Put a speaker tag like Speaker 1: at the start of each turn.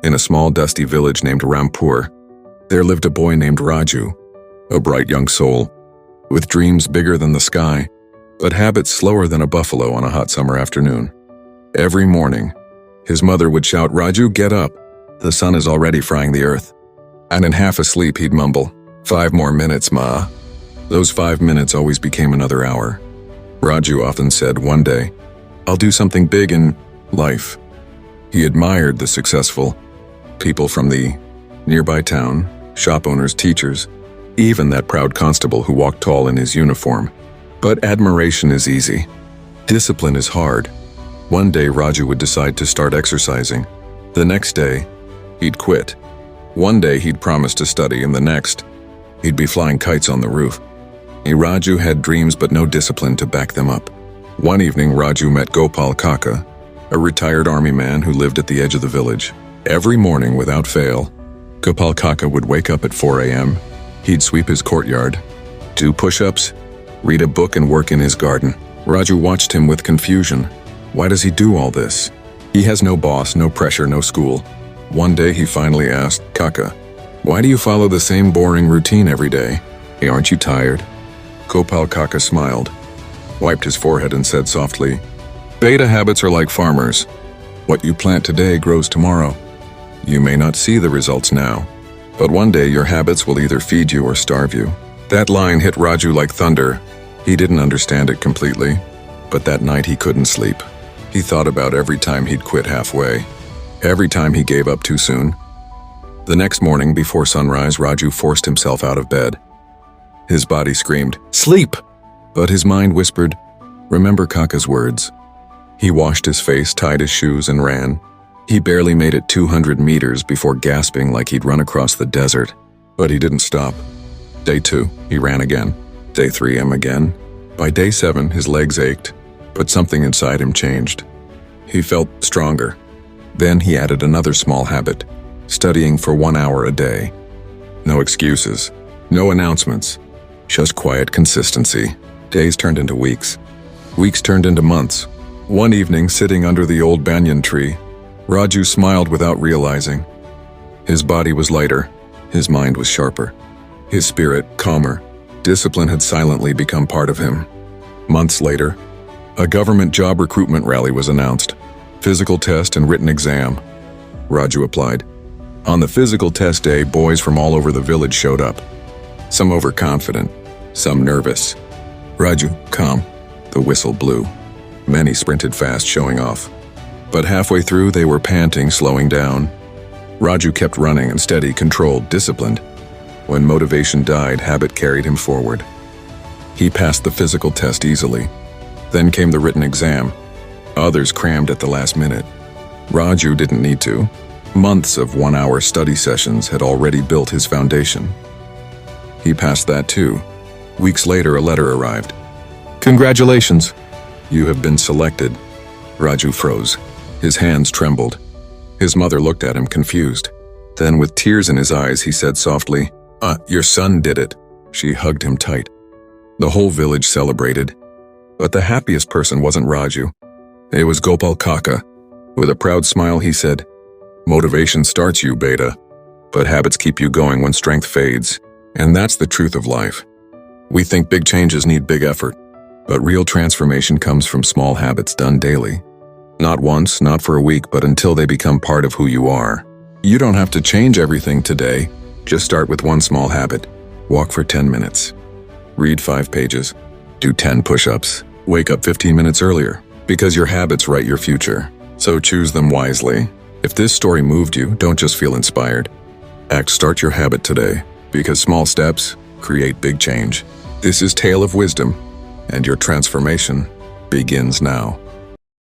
Speaker 1: In a small dusty village named Rampur, there lived a boy named Raju, a bright young soul, with dreams bigger than the sky, but habits slower than a buffalo on a hot summer afternoon. Every morning, his mother would shout, "Raju, get up. The sun is already frying the earth." And in half asleep, he'd mumble, "5 more minutes, Ma." Those 5 minutes always became another hour. Raju often said, "One day, I'll do something big in life." He admired the successful people from the nearby town, shop owners, teachers, even that proud constable who walked tall in his uniform. But admiration is easy. Discipline is hard. One day, Raju would decide to start exercising. The next day, he'd quit. One day, he'd promise to study, and the next, he'd be flying kites on the roof. Raju had dreams but no discipline to back them up. One evening, Raju met Gopal Kaka, a retired army man who lived at the edge of the village. Every morning, without fail, Gopal Kaka would wake up at 4 a.m. He'd sweep his courtyard, do push-ups, read a book, and work in his garden. Raju watched him with confusion. Why does he do all this? He has no boss, no pressure, no school. One day he finally asked, "Kaka, why do you follow the same boring routine every day? Hey, aren't you tired?" Gopal Kaka smiled, wiped his forehead, and said softly, "Beta habits are like farmers. What you plant today grows tomorrow. You may not see the results now, but one day your habits will either feed you or starve you." That line hit Raju like thunder. He didn't understand it completely, but that night he couldn't sleep. He thought about every time he'd quit halfway, every time he gave up too soon. The next morning, before sunrise, Raju forced himself out of bed. His body screamed, "Sleep!" But his mind whispered, "Remember Kaka's words." He washed his face, tied his shoes, and ran. He barely made it 200 meters before gasping like he'd run across the desert. But he didn't stop. Day 2, he ran again. Day 3, again. By day 7, his legs ached, but something inside him changed. He felt stronger. Then he added another small habit, studying for 1 hour a day. No excuses, no announcements, just quiet consistency. Days turned into weeks. Weeks turned into months. One evening, sitting under the old banyan tree, Raju smiled without realizing. His body was lighter, his mind was sharper, his spirit calmer. Discipline had silently become part of him. Months later, a government job recruitment rally was announced. Physical test and written exam. Raju applied. On the physical test day, boys from all over the village showed up. Some overconfident, some nervous. Raju, calm. The whistle blew. Many sprinted fast, showing off. But halfway through, they were panting, slowing down. Raju kept running and steady, controlled, disciplined. When motivation died, habit carried him forward. He passed the physical test easily. Then came the written exam. Others crammed at the last minute. Raju didn't need to. Months of 1-hour study sessions had already built his foundation. He passed that too. Weeks later, a letter arrived. "Congratulations, you have been selected." Raju froze. His hands trembled. His mother looked at him, confused. Then, with tears in his eyes, he said softly, "Your son did it." She hugged him tight. The whole village celebrated. But the happiest person wasn't Raju. It was Gopal Kaka. With a proud smile, he said, "Motivation starts you, beta, but habits keep you going when strength fades." And that's the truth of life. We think big changes need big effort, but real transformation comes from small habits done daily. Not once, not for a week, but until they become part of who you are. You don't have to change everything today. Just start with one small habit. Walk for 10 minutes. Read 5 pages. Do 10 push-ups. Wake up 15 minutes earlier, because your habits write your future. So choose them wisely. If this story moved you, don't just feel inspired. Start your habit today, because small steps create big change. This is Tale of Wisdom, and your transformation begins now.